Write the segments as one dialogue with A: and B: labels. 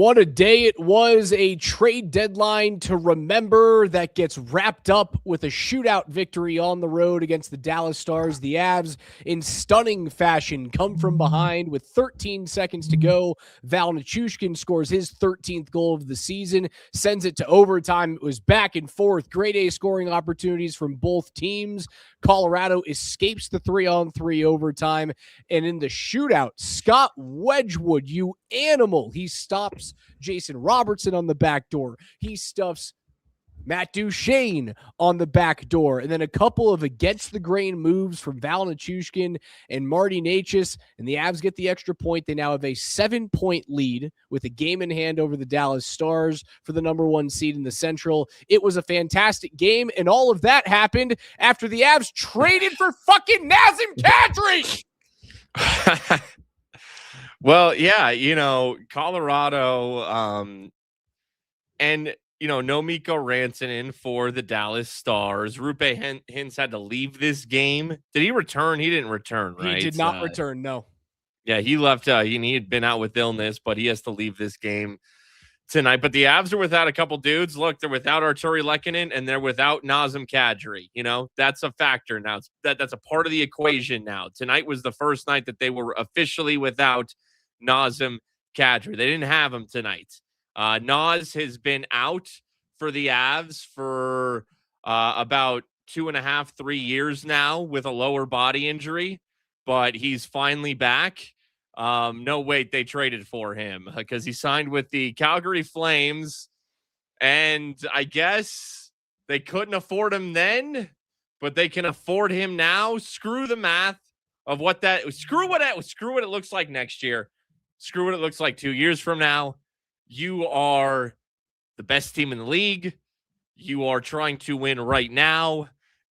A: what a day it was. A trade deadline to remember that gets wrapped up with a shootout victory on the road against the Dallas Stars. The Avs, in stunning fashion, come from behind with 13 seconds to go. Val Nichushkin scores his 13th goal of the season, sends it to overtime. It was back and forth. Grade A scoring opportunities from both teams. Colorado escapes the 3-on-3 overtime. And in the shootout, Scott Wedgwood, you animal, he stops Jason Robertson on the back door. He stuffs Matt Duchene on the back door. And then a couple of against-the-grain moves from Val Nichushkin and Marty Necas, and the Avs get the extra point. They now have a 7-point lead with a game in hand over the Dallas Stars for the number 1 seed in the Central. It was a fantastic game, and all of that happened after the Avs traded for fucking Nazem Kadri!
B: Well, yeah, Colorado, and no Mikko Rantanen for the Dallas Stars. Rupe Hintz had to leave this game. Did he return? He didn't return, right?
A: He did not return, no.
B: Yeah, he left. He had been out with illness, but he has to leave this game tonight. But the Avs are without a couple dudes. Look, they're without Arturi Lehkonen, and they're without Nazem Kadri. That's a factor now. That's a part of the equation now. Tonight was the first night that they were officially without Nazem Kadri. They didn't have him tonight. Naz has been out for the Avs for about 2.5, 3 years now with a lower body injury, but he's finally back. No, wait, they traded for him because he signed with the Calgary Flames, and I guess they couldn't afford him then, but they can afford him now. Screw the math of screw what it looks like next year. Screw what it looks like 2 years from now. You are the best team in the league. You are trying to win right now.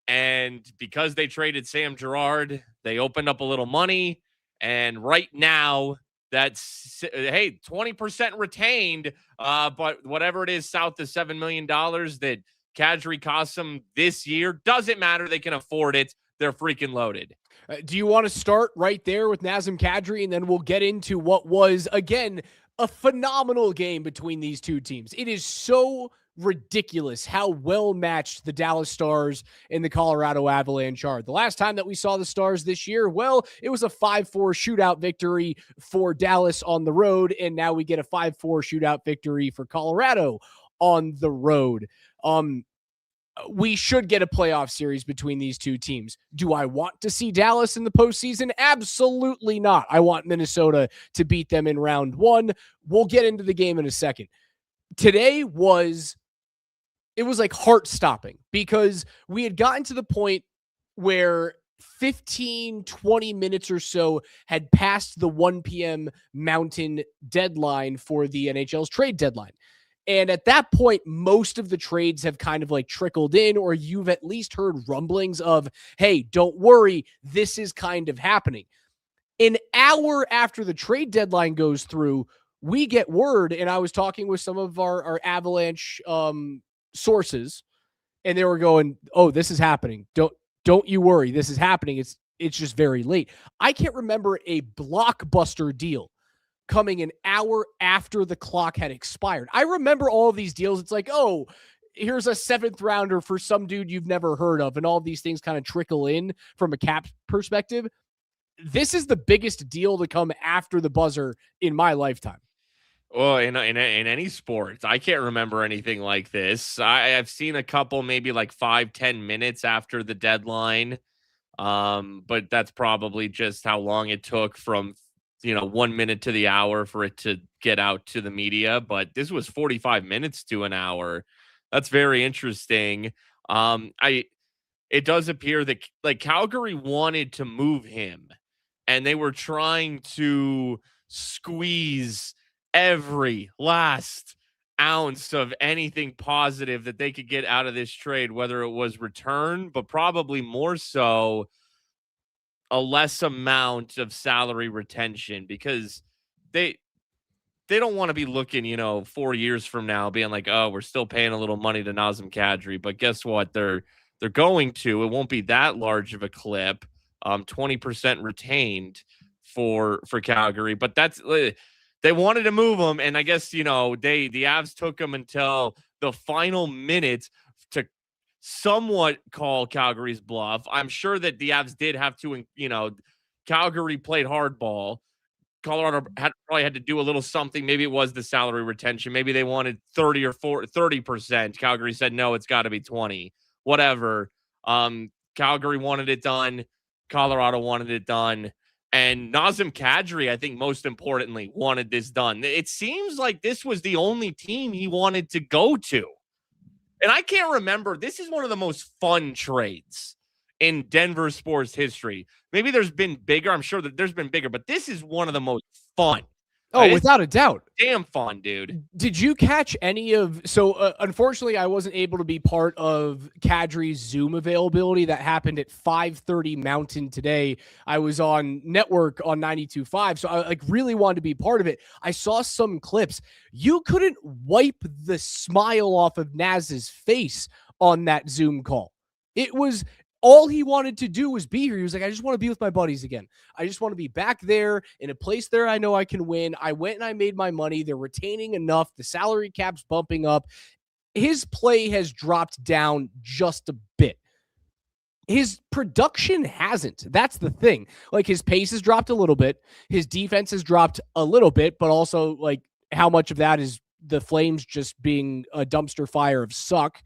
B: And because they traded Sam Girard, they opened up a little money. And right now, that's, 20% retained. But whatever it is, south of $7 million that Cadri costs them this year, doesn't matter. They can afford it. They're freaking loaded.
A: Do you want to start right there with Nazem Kadri, and then we'll get into what was, again, a phenomenal game between these two teams? It is so ridiculous how well matched the Dallas Stars and the Colorado Avalanche are. The last time that we saw the Stars this year, well, it was a 5-4 shootout victory for Dallas on the road, and now we get a 5-4 shootout victory for Colorado on the road. We should get a playoff series between these two teams. Do I want to see Dallas in the postseason? Absolutely not. I want Minnesota to beat them in round 1. We'll get into the game in a second. Today was like heart-stopping because we had gotten to the point where 15, 20 minutes or so had passed the 1 p.m. Mountain deadline for the NHL's trade deadline. And at that point, most of the trades have kind of like trickled in, or you've at least heard rumblings of, hey, don't worry, this is kind of happening. An hour after the trade deadline goes through, we get word, and I was talking with some of our Avalanche sources, and they were going, oh, this is happening. Don't you worry, this is happening. It's just very late. I can't remember a blockbuster deal coming an hour after the clock had expired. I remember all of these deals. It's like, oh, here's a 7th rounder for some dude you've never heard of, and all of these things kind of trickle in from a cap perspective. This is the biggest deal to come after the buzzer in my lifetime.
B: Well, in any sport, I can't remember anything like this. I've seen a couple, maybe like 5-10 minutes after the deadline, but that's probably just how long it took from 1 minute to the hour for it to get out to the media. But this was 45 minutes to an hour. That's very interesting. It does appear that like Calgary wanted to move him, and they were trying to squeeze every last ounce of anything positive that they could get out of this trade, whether it was return, but probably more so a less amount of salary retention, because they don't want to be looking, 4 years from now being like, oh, we're still paying a little money to Nazem Kadri. But guess what? They're going to. It won't be that large of a clip. 20% retained for Calgary. But They wanted to move him, and I guess, the Avs took him until the final minute to somewhat call Calgary's bluff. I'm sure that the Avs did have to, Calgary played hardball. Colorado probably had to do a little something. Maybe it was the salary retention. Maybe they wanted 30%. Calgary said, no, it's got to be 20, whatever. Calgary wanted it done. Colorado wanted it done. And Nazem Kadri, I think most importantly, wanted this done. It seems like this was the only team he wanted to go to. And I can't remember. This is one of the most fun trades in Denver sports history. Maybe there's been bigger. I'm sure that there's been bigger, but this is one of the most fun.
A: Oh, without a doubt.
B: Damn fun, dude.
A: Did you catch any of... So, unfortunately, I wasn't able to be part of Cadri's Zoom availability. That happened at 5:30 Mountain today. I was on network on 92.5, so I really wanted to be part of it. I saw some clips. You couldn't wipe the smile off of Naz's face on that Zoom call. It was... All he wanted to do was be here. He was like, I just want to be with my buddies again. I just want to be back there in a place there I know I can win. I went and I made my money. They're retaining enough. The salary cap's bumping up. His play has dropped down just a bit. His production hasn't. That's the thing. Like, his pace has dropped a little bit. His defense has dropped a little bit, but also, like, how much of that is the Flames just being a dumpster fire of suck?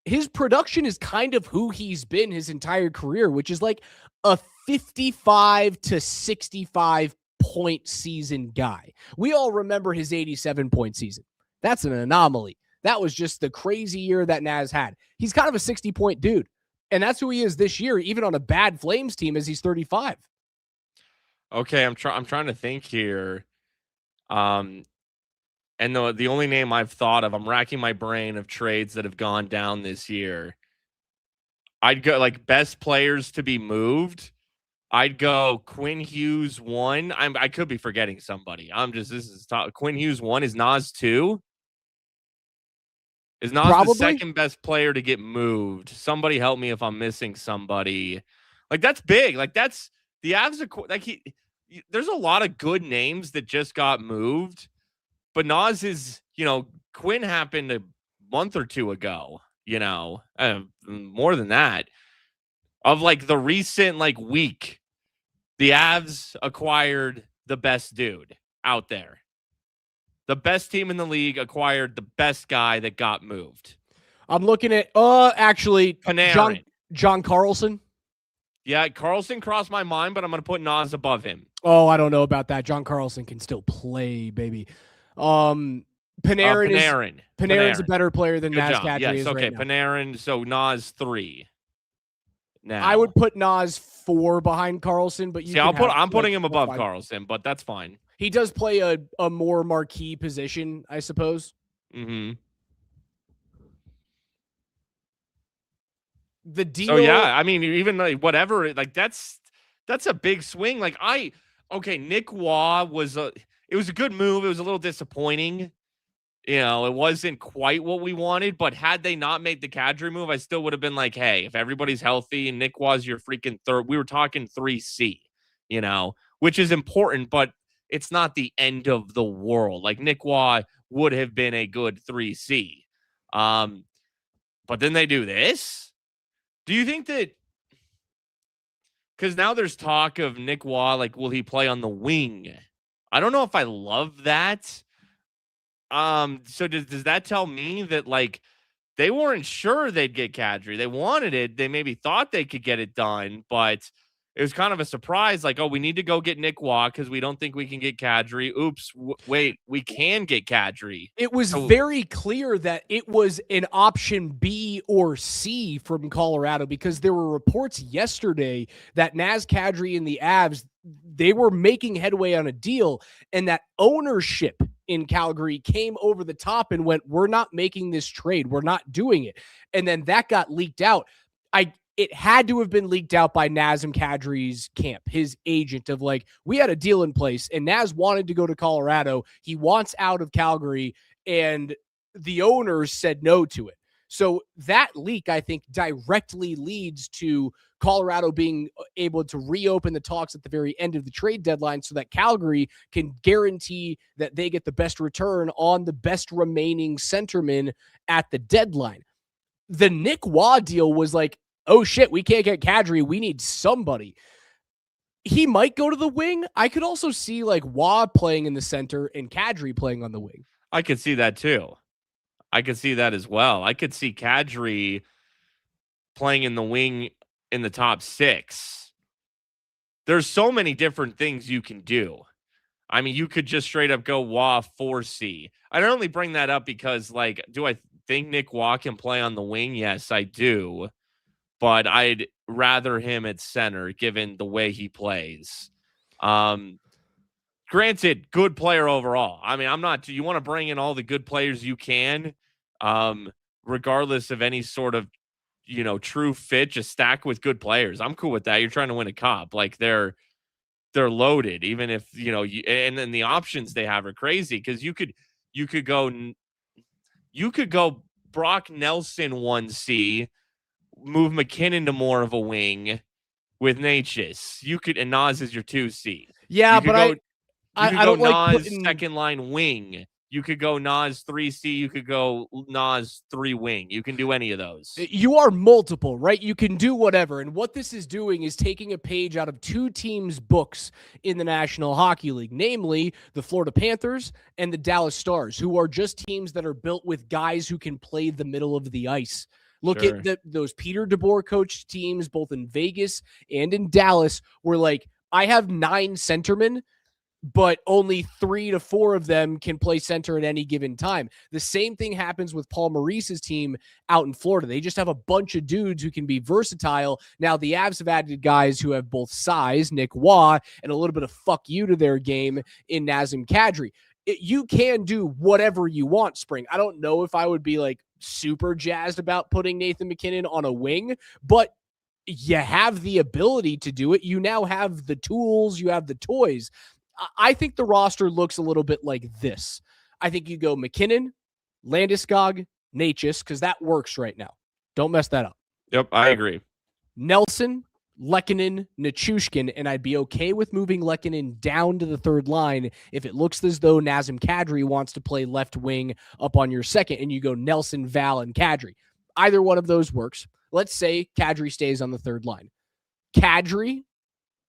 A: His production is kind of who he's been his entire career, which is like a 55 to 65 point season guy. We all remember his 87 point season. That's an anomaly. That was just the crazy year that Naz had. He's kind of a 60 point dude. And that's who he is this year, even on a bad Flames team as he's 35.
B: Okay. I'm trying to think here. And the only name I've thought of, I'm racking my brain of trades that have gone down this year. I'd go like best players to be moved. I'd go Quinn Hughes 1. I could be forgetting somebody. This is top. Quinn Hughes 1. Is Naz 2? Is Naz
A: Probably
B: the second best player to get moved? Somebody help me if I'm missing somebody. Like, that's big. Like, that's the Avs. Like, there's a lot of good names that just got moved. But Naz is, Quinn happened a month or two ago, more than that. Of like the recent week, the Avs acquired the best dude out there. The best team in the league acquired the best guy that got moved.
A: I'm looking at, actually,
B: Panarin.
A: John Carlson.
B: Yeah, Carlson crossed my mind, but I'm going to put Naz above him.
A: Oh, I don't know about that. John Carlson can still play, baby. Panarin's a better player than Naz Kadri is right now.
B: Panarin, so Naz 3. Now
A: I would put Naz 4 behind Carlson, but
B: I'm putting him above Carlson, but that's fine.
A: He does play a more marquee position, I suppose.
B: Mm-hmm.
A: The deal.
B: So yeah, I mean, even whatever, that's a big swing. Nick Waugh it was a good move. It was a little disappointing. It wasn't quite what we wanted, but had they not made the Cadri move, I still would have been like, hey, if everybody's healthy and Nick Waugh's your freaking third, we were talking 3C, which is important, but it's not the end of the world. Like, Nick Waugh would have been a good 3C. But then they do this. Do you think that, because now there's talk of Nick Waugh, will he play on the wing? I don't know if I love that. So does that tell me that they weren't sure they'd get Cadri? They wanted it. They maybe thought they could get it done, but it was kind of a surprise. We need to go get Nick Waugh because we don't think we can get Cadri. Oops, wait, we can get Cadri.
A: It was very clear that it was an option B or C from Colorado, because there were reports yesterday that Naz Kadri and the Avs, they were making headway on a deal, and that ownership in Calgary came over the top and went, we're not making this trade. We're not doing it. And then that got leaked out. It had to have been leaked out by Nazem Kadri's camp, his agent, of we had a deal in place and Naz wanted to go to Colorado. He wants out of Calgary, and the owners said no to it. So that leak, I think, directly leads to Colorado being able to reopen the talks at the very end of the trade deadline so that Calgary can guarantee that they get the best return on the best remaining centerman at the deadline. The Nick Waugh deal was like, oh shit, we can't get Cadri. We need somebody. He might go to the wing. I could also see like Waugh playing in the center and Cadri playing on the wing.
B: I could see that too. I could see that as well. I could see Cadri playing in the wing in the top 6. There's so many different things you can do. I mean, you could just straight up go Waugh 4C. I don't only bring that up because, like, do I think Nick Waugh can play on the wing? Yes, I do. But I'd rather him at center given the way he plays. Granted, good player overall. I mean, you want to bring in all the good players you can, regardless of any sort of, true fit, just stack with good players. I'm cool with that. You're trying to win a cup. Like they're loaded, even if, and then the options they have are crazy. Cause you could go Brock Nelson 1C, move McKinnon to more of a wing with Natchez. And Nas is your 2C.
A: Yeah, but I don't
B: Nas
A: like putting...
B: second line wing. You could go Nas 3C. You could go Nas 3 wing. You can do any of those.
A: You are multiple, right? You can do whatever. And what this is doing is taking a page out of 2 teams' books in the National Hockey League, namely the Florida Panthers and the Dallas Stars, who are just teams that are built with guys who can play the middle of the ice. Look at those Peter DeBoer coached teams, both in Vegas and in Dallas, where like I have 9 centermen, but only 3 to 4 of them can play center at any given time. The same thing happens with Paul Maurice's team out in Florida. They just have a bunch of dudes who can be versatile. Now, the Avs have added guys who have both size, Nick Waugh, and a little bit of fuck you to their game in Nazem Kadri. You can do whatever you want, Spring. I don't know if I would be like super jazzed about putting Nathan McKinnon on a wing, but you have the ability to do it. You now have the tools, you have the toys. I think the roster looks a little bit like this. I think you go McKinnon, Landeskog, Natchez, because that works right now. Don't mess that up.
B: Yep, I agree.
A: Nelson, Lehkonen, Nichushkin, and I'd be okay with moving Lehkonen down to the third line if it looks as though Nazem Kadri wants to play left wing up on your second, and you go Nelson, Val, and Kadri. Either one of those works. Let's say Kadri stays on the third line. Kadri,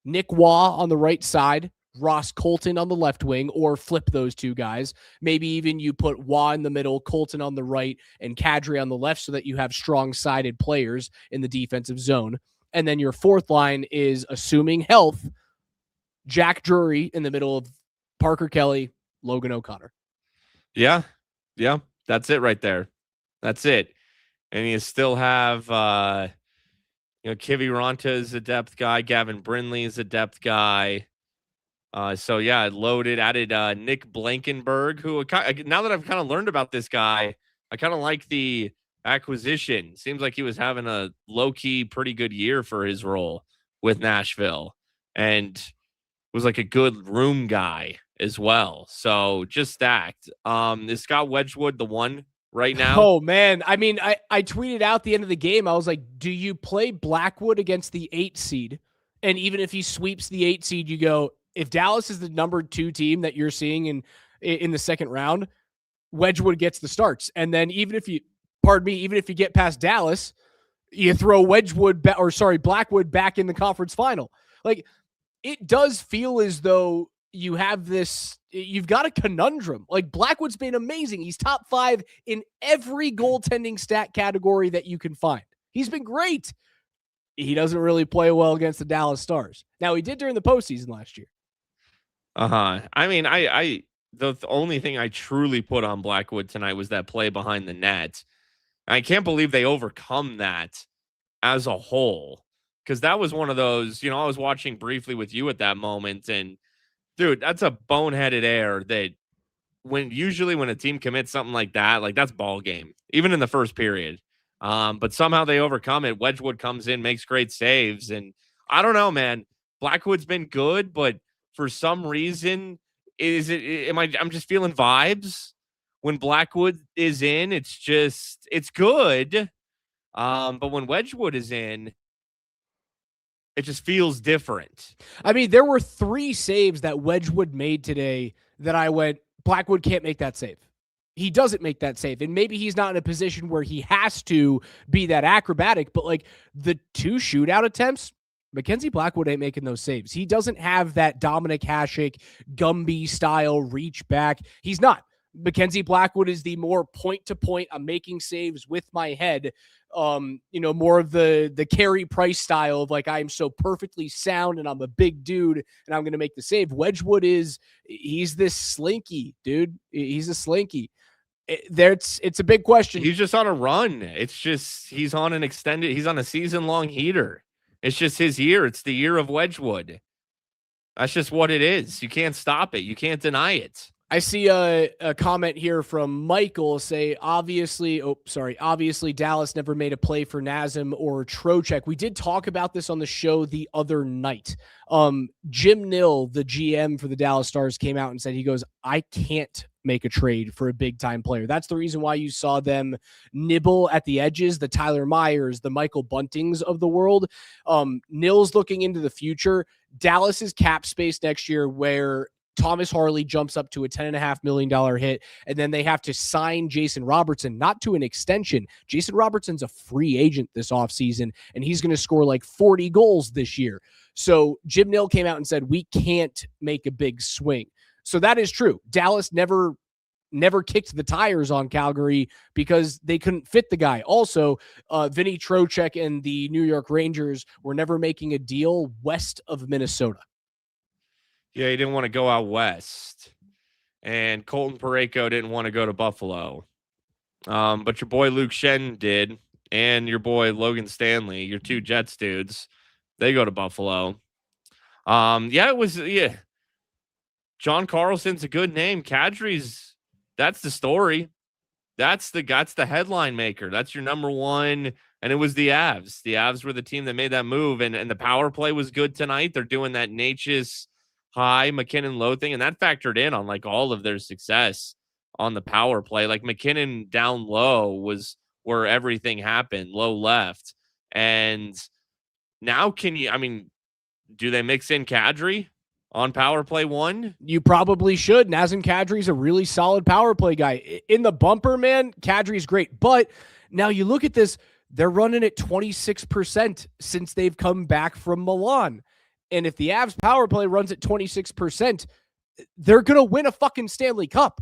A: Nick Waugh on the right side, Ross Colton on the left wing, or flip those 2 guys. Maybe even you put Waugh in the middle, Colton on the right, and Kadri on the left so that you have strong-sided players in the defensive zone. And then your fourth line is, assuming health, Jack Drury in the middle of Parker Kelly, Logan O'Connor.
B: Yeah. That's it right there. That's it. And you still have, Kivi Ronta is a depth guy. Gavin Brindley is a depth guy. So yeah, loaded, added Nick Blankenberg, who now that I've kind of learned about this guy, I kind of like the acquisition. Seems like he was having a low-key pretty good year for his role with Nashville and was like a good room guy as well. So just stacked. Is Scott Wedgwood the one right now?
A: Oh man. I mean, I tweeted out the end of the game. I was like, do you play Blackwood against the 8 seed? And even if he sweeps the 8 seed, you go, if Dallas is the number 2 team that you're seeing in the second round, Wedgwood gets the starts. And then even if you get past Dallas, you throw Blackwood back in the conference final. Like, it does feel as though you've got a conundrum. Like, Blackwood's been amazing. He's top 5 in every goaltending stat category that you can find. He's been great. He doesn't really play well against the Dallas Stars. Now, he did during the postseason last year.
B: I mean, the only thing I truly put on Blackwood tonight was that play behind the net. I can't believe they overcome that as a whole, because that was one of those, I was watching briefly with you at that moment, and dude, that's a boneheaded error that usually when a team commits something like that, like that's ball game, even in the first period. But somehow they overcome it. Wedgwood comes in, makes great saves, and I don't know, man. Blackwood's been good, but for some reason, I'm just feeling vibes, when Blackwood is in, it's good. But when Wedgwood is in, it just feels different.
A: I mean, there were 3 saves that Wedgwood made today that I went, Blackwood can't make that save. He doesn't make that save. And maybe he's not in a position where he has to be that acrobatic, but like the 2 shootout attempts, Mackenzie Blackwood ain't making those saves. He doesn't have that Dominic Hasek, Gumby style reach back. He's not. Mackenzie Blackwood is the more point-to-point, I'm making saves with my head, more of the Carey Price style of like, I'm so perfectly sound and I'm a big dude and I'm going to make the save. Wedgwood he's this slinky, dude. He's a slinky. It's a big question.
B: He's just on a run. It's just, he's on a season-long heater. It's just his year. It's the year of Wedgwood. That's just what it is. You can't stop it. You can't deny it.
A: I see a comment here from Michael say, obviously Dallas never made a play for Nazem or Trocheck. We did talk about this on the show the other night. Jim Nill, the GM for the Dallas Stars, came out and said, he goes, I can't make a trade for a big time player. That's the reason why you saw them nibble at the edges, the Tyler Myers, the Michael Buntings of the world. Nill's looking into the future. Dallas's cap space next year, where Thomas Harley jumps up to a $10.5 million hit, and then they have to sign Jason Robertson, not to an extension. Jason Robertson's a free agent this offseason, and he's going to score like 40 goals this year. So Jim Nill came out and said, we can't make a big swing. So that is true. Dallas never kicked the tires on Calgary because they couldn't fit the guy. Also, Vinny Trocheck and the New York Rangers were never making a deal west of Minnesota.
B: Yeah, he didn't want to go out west. And Colton Parayko didn't want to go to Buffalo. But your boy Luke Shen did, and your boy Logan Stanley, your 2 Jets dudes, they go to Buffalo. John Carlson's a good name. Kadri's, that's the story. That's the headline maker. That's your number one. And it was the Avs. The Avs were the team that made that move. And the power play was good tonight. They're doing that Natchez high McKinnon low thing, and that factored in on like all of their success on the power play. Like McKinnon down low was where everything happened, low left. And now do they mix in Cadri on power play 1?
A: You probably should. Nazem Kadri's a really solid power play guy. In the bumper, man, Kadri's great. But now you look at this, they're running at 26% since they've come back from Milan. And if the Avs power play runs at 26%, they're going to win a fucking Stanley Cup.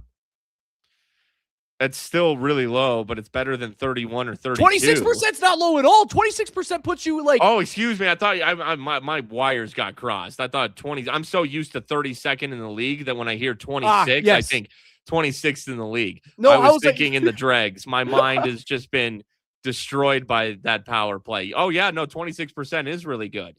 B: That's still really low, but it's better than 31 or 32.
A: 26% is not low at all. 26% puts you like...
B: Oh, excuse me. I thought my wires got crossed. I thought 20. I'm so used to 32nd in the league that when I hear 26,
A: yes.
B: I think 26th in the league.
A: No,
B: I was thinking in the dregs. My mind has just been destroyed by that power play. Oh, yeah. No, 26% is really good.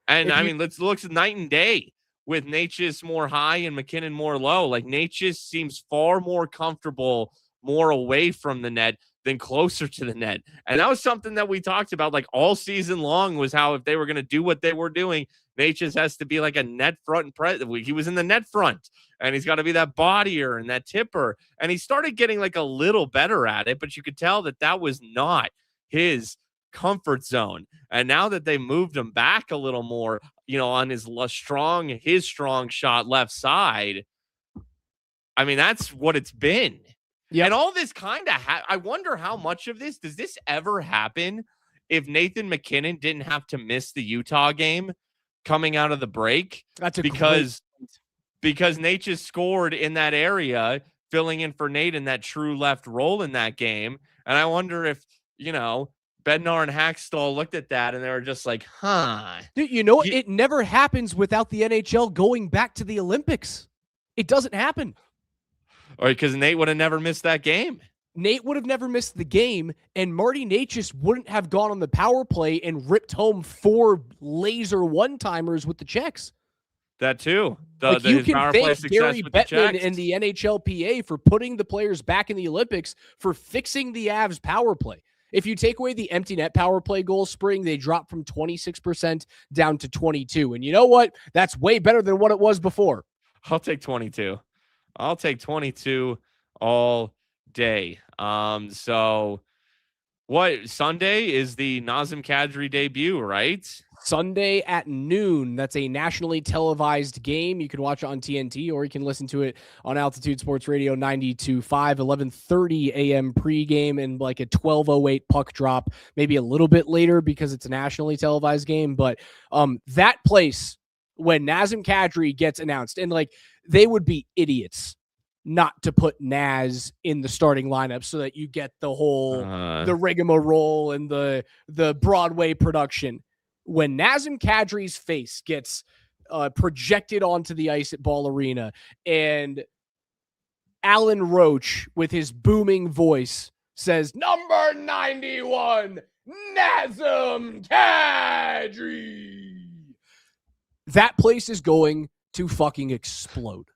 B: And let's look at night and day with Natchez more high and McKinnon more low. Like Natchez seems far more comfortable, more away from the net than closer to the net. And that was something that we talked about like all season long, was how if they were going to do what they were doing, Natchez has to be like a net front and he was in the net front, and he's got to be that bodier and that tipper. And he started getting like a little better at it, but you could tell that was not his comfort zone. And now that they moved him back a little more, on his strong shot left side, that's what it's been. Yeah. And all this kind of I wonder how much of this does this ever happen if Nathan McKinnon didn't have to miss the Utah game coming out of the break?
A: That's
B: because Natchez scored in that area, filling in for Nate in that true left role in that game. And I wonder if, Bednar and Hackstall looked at that and they were just like,
A: Dude, it never happens without the NHL going back to the Olympics. It doesn't happen.
B: Or because Nate would have never missed that game.
A: Nate would have never missed the game, and Marty Natchez wouldn't have gone on the power play and ripped home 4 laser one-timers with the Czechs.
B: That too.
A: You can thank Gary Bettman and the NHLPA for putting the players back in the Olympics, for fixing the Avs power play. If you take away the empty net power play goal spring, they dropped from 26% down to 22%. And you know what? That's way better than what it was before.
B: I'll take 22. I'll take 22 all day. So what Sunday is the Nazem Kadri debut, right?
A: Sunday at noon. That's a nationally televised game. You can watch it on TNT or you can listen to it on Altitude Sports Radio 92.5, 11:30 a.m. pregame and like a 12:08 puck drop, maybe a little bit later because it's a nationally televised game. But that place, when Nazem Kadri gets announced, and like they would be idiots not to put Naz in the starting lineup so that you get the whole the rigmarole and the Broadway production. When Nazem Kadri's face gets projected onto the ice at Ball Arena and Alan Roach with his booming voice says, "Number 91, Nazem Kadri," that place is going to fucking explode.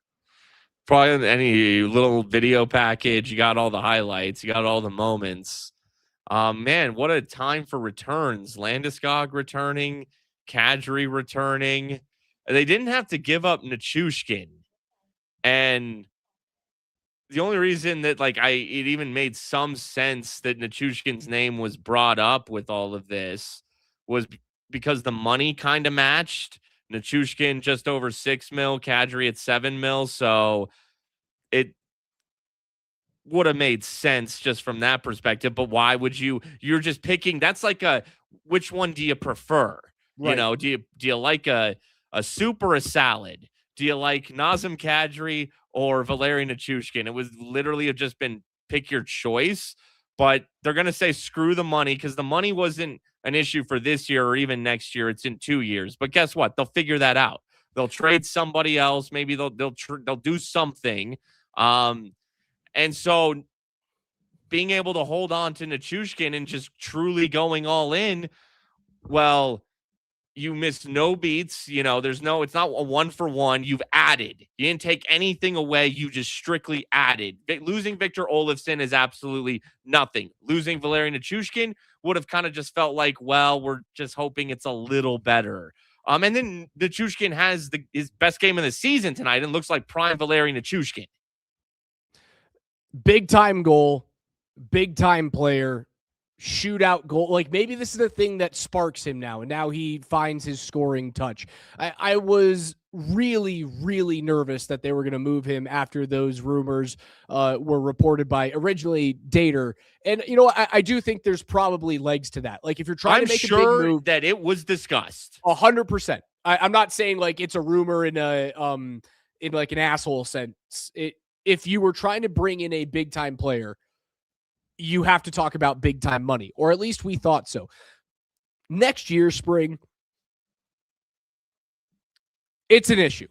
B: Probably any little video package. You got all the highlights. You got all the moments. Man, what a time for returns. Landeskog returning, Kadri returning. They didn't have to give up Nichushkin. And the only reason that it even made some sense that Nichushkin's name was brought up with all of this was because the money kind of matched. Nichushkin just over 6 mil, Kadri at 7 mil. So it would have made sense just from that perspective. But why would you're just picking? That's like which one do you prefer? Right. You know, do you like a soup or a salad? Do you like Nazem Kadri or Valeri Nichushkin? It was literally have just been pick your choice, but they're going to say screw the money because the money wasn't an issue for this year or even next year. It's in 2 years. But guess what? They'll figure that out. They'll trade somebody else. Maybe they'll do something. And so being able to hold on to Nichushkin and just truly going all in, well, you missed no beats. You know, it's not a 1-for-1. You've added. You didn't take anything away. You just strictly added. Losing Victor Olofsson is absolutely nothing. Losing Valeri Nichushkin would have kind of just felt like, well, we're just hoping it's a little better. And then Nichushkin has his best game of the season tonight and looks like prime Valeri Nichushkin.
A: Big time goal, big time player, shootout goal. Like maybe this is the thing that sparks him now, and now he finds his scoring touch. I was really, really nervous that they were going to move him after those rumors were reported by originally Dater. And, you know, I do think there's probably legs to that. Like if you're trying to make a big move,
B: that it was discussed.
A: 100%. I'm not saying like it's a rumor in like an asshole sense. If you were trying to bring in a big time player, you have to talk about big time money, or at least we thought so. Next year, spring, it's an issue.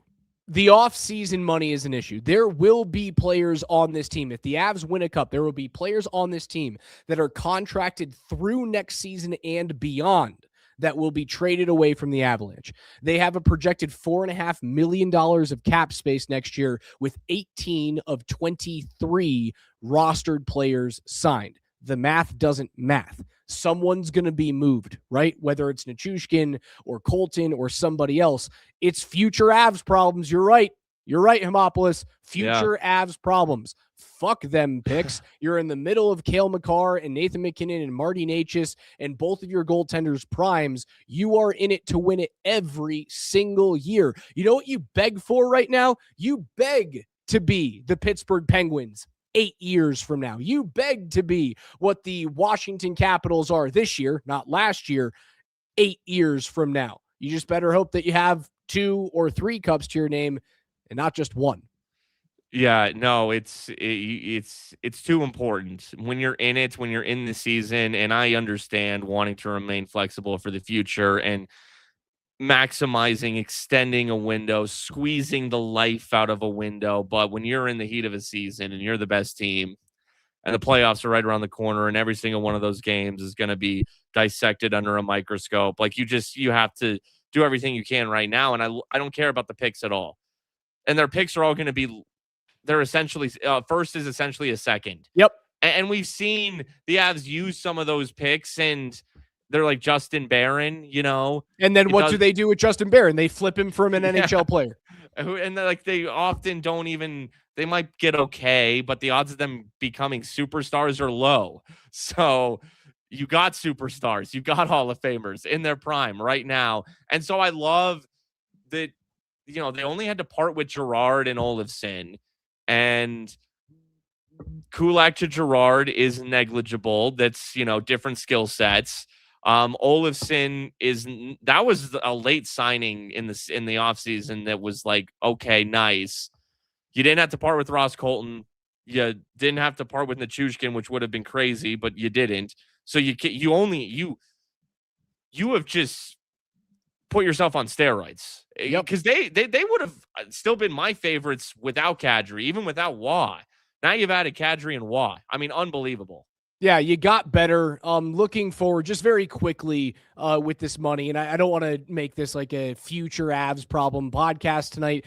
A: The off-season money is an issue. There will be players on this team. If the Avs win a cup, there will be players on this team that are contracted through next season and beyond that will be traded away from the Avalanche. They have a projected $4.5 million of cap space next year with 18 of 23 rostered players signed. The math doesn't math. Someone's going to be moved, right? Whether it's Nichushkin or Colton or somebody else. It's future Avs problems. You're right. You're right, Homopoulos. Future Avs problems. Fuck them picks. You're in the middle of Cale Makar and Nathan McKinnon and Marty Necas and both of your goaltenders' primes. You are in it to win it every single year. You know what you beg for right now? You beg to be the Pittsburgh Penguins 8 years from now. You beg to be what the Washington Capitals are this year, not last year, 8 years from now. You just better hope that you have 2 or 3 cups to your name and not just one.
B: Yeah, no, it's too important when you're in it, when you're in the season. And I understand wanting to remain flexible for the future and maximizing, extending a window, squeezing the life out of a window. But when you're in the heat of a season and you're the best team and the playoffs are right around the corner and every single one of those games is going to be dissected under a microscope, like you have to do everything you can right now. And I don't care about the picks at all. And their picks are all going to be, they're essentially, first is essentially a second.
A: Yep.
B: And we've seen the Avs use some of those picks and they're like Justin Barron, you know.
A: And then what do they do with Justin Barron? They flip him from an NHL player.
B: And like they often don't even, they might get okay, but the odds of them becoming superstars are low. So you got superstars, you got Hall of Famers in their prime right now. And so I love that, they only had to part with Gerard and Olofsson, and Kulak to Gerard is negligible. That's, different skill sets. Olofsson that was a late signing in the offseason that was like, okay, nice. You didn't have to part with Ross Colton. You didn't have to part with Nichushkin, which would have been crazy, but you didn't. So you have just put yourself on steroids. Because they would have still been my favorites without Cadri, even without Waugh. Now you've added Cadri and Waugh. I mean, unbelievable.
A: Yeah, you got better. Looking forward just very quickly with this money, and I don't want to make this like a future Avs problem podcast tonight.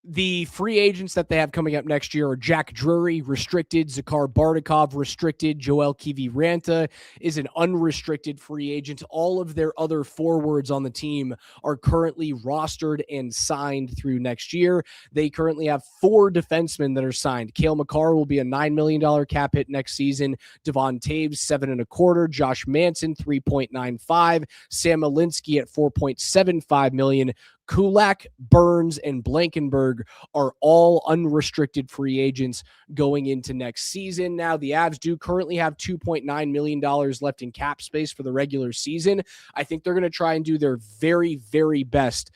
A: The free agents that they have coming up next year are Jack Drury, restricted. Zakhar Bardakov, restricted. Joel Kiviranta is an unrestricted free agent. All of their other forwards on the team are currently rostered and signed through next year. They currently have 4 defensemen that are signed. Cale Makar will be a $9 million cap hit next season. Devon Taves, $7.25. Josh Manson, $3.95. Sam Alinsky at $4.75 million. Kulak, Burns, and Blankenberg are all unrestricted free agents going into next season. Now, the Avs do currently have $2.9 million left in cap space for the regular season. I think they're going to try and do their very, very best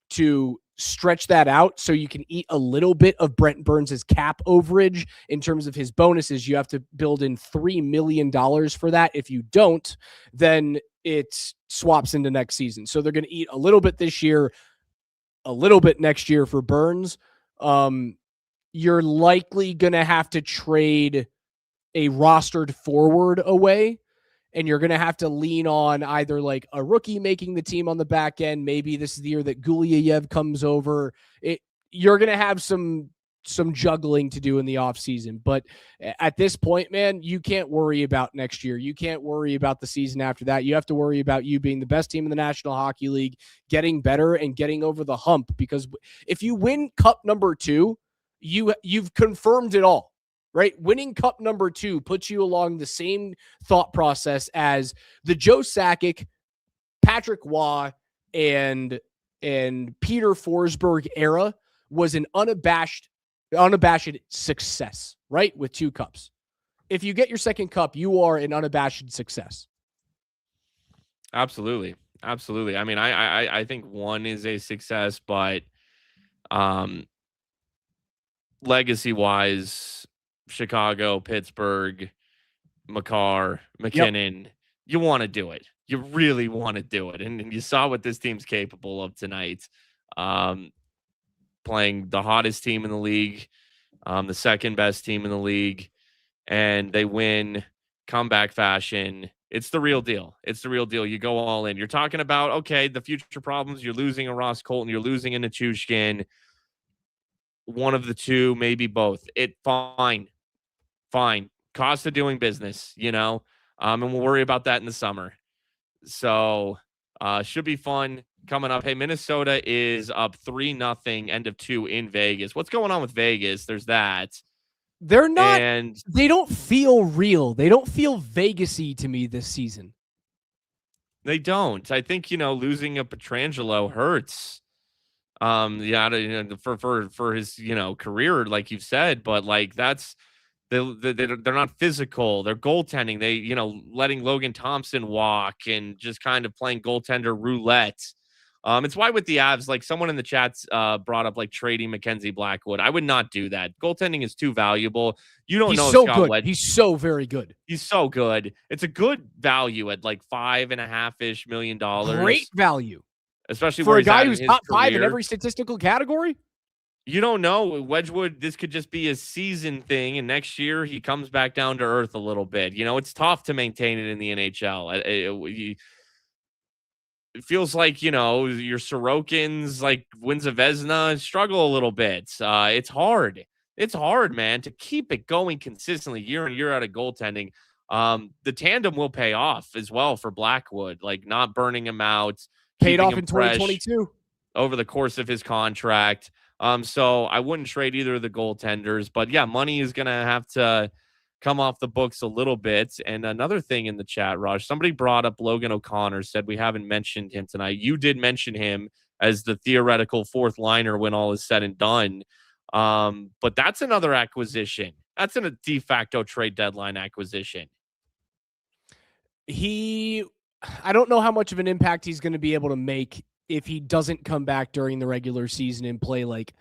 A: to stretch that out so you can eat a little bit of Brent Burns' cap overage in terms of his bonuses. You have to build in $3 million for that. If you don't, then it swaps into next season. So they're going to eat a little bit this year, a little bit next year for Burns. You're likely going to have to trade a rostered forward away, and you're going to have to lean on either like a rookie making the team on the back end. Maybe this is the year that Gulyayev comes over. You're going to have some juggling to do in the offseason. But at this point, man, you can't worry about next year. You can't worry about the season after that. You have to worry about you being the best team in the National Hockey League, getting better and getting over the hump. Because if you win cup number 2, you've confirmed it all, right? Winning cup number 2 puts you along the same thought process as the Joe Sakic, Patrick Waugh, and Peter Forsberg era was an unabashed success, right? With 2 cups. If you get your second cup, you are an unabashed success.
B: Absolutely. Absolutely. I mean, I think 1 is a success, but legacy wise, Chicago, Pittsburgh, Makar, McKinnon, you want to do it. You really want to do it. And you saw what this team's capable of tonight. Playing the hottest team in the league, the second best team in the league, and they win comeback fashion. It's the real deal. It's the real deal. You go all in. You're talking about, okay, the future problems. You're losing a Ross Colton. You're losing a Nichushkin. One of the two, maybe both. Fine. Cost of doing business, and we'll worry about that in the summer. So should be fun coming up. Hey, Minnesota is up 3-0, end of 2 in Vegas. What's going on with Vegas? There's that.
A: They're not, they don't feel real. They don't feel Vegas-y to me this season.
B: They don't. I think, losing a Pietrangelo hurts. For his, career, like you've said, but like they're not physical. They're goaltending. They, letting Logan Thompson walk and just kind of playing goaltender roulette. It's why with the Avs, like someone in the chats brought up like trading Mackenzie Blackwood. I would not do that. Goaltending is too valuable. You don't know.
A: He's so good. He's so very good.
B: He's so good. It's a good value at like $5.5 million.
A: Great value.
B: Especially
A: for a guy who's top 5 in every statistical category.
B: You don't know. Wedgwood, this could just be a season thing, and next year he comes back down to earth a little bit. It's tough to maintain it in the NHL. It feels like, your Sorokins, like wins a Vezina, struggle a little bit. It's hard. It's hard, man, to keep it going consistently year in, year out of goaltending. The tandem will pay off as well for Blackwood, like not burning him out.
A: Paid off in 2022
B: over the course of his contract. So I wouldn't trade either of the goaltenders. But yeah, money is going to have to come off the books a little bit. And another thing in the chat, Raj, somebody brought up Logan O'Connor, said we haven't mentioned him tonight. You did mention him as the theoretical fourth liner when all is said and done. But that's another acquisition. That's a de facto trade deadline acquisition.
A: I don't know how much of an impact he's going to be able to make if he doesn't come back during the regular season and play like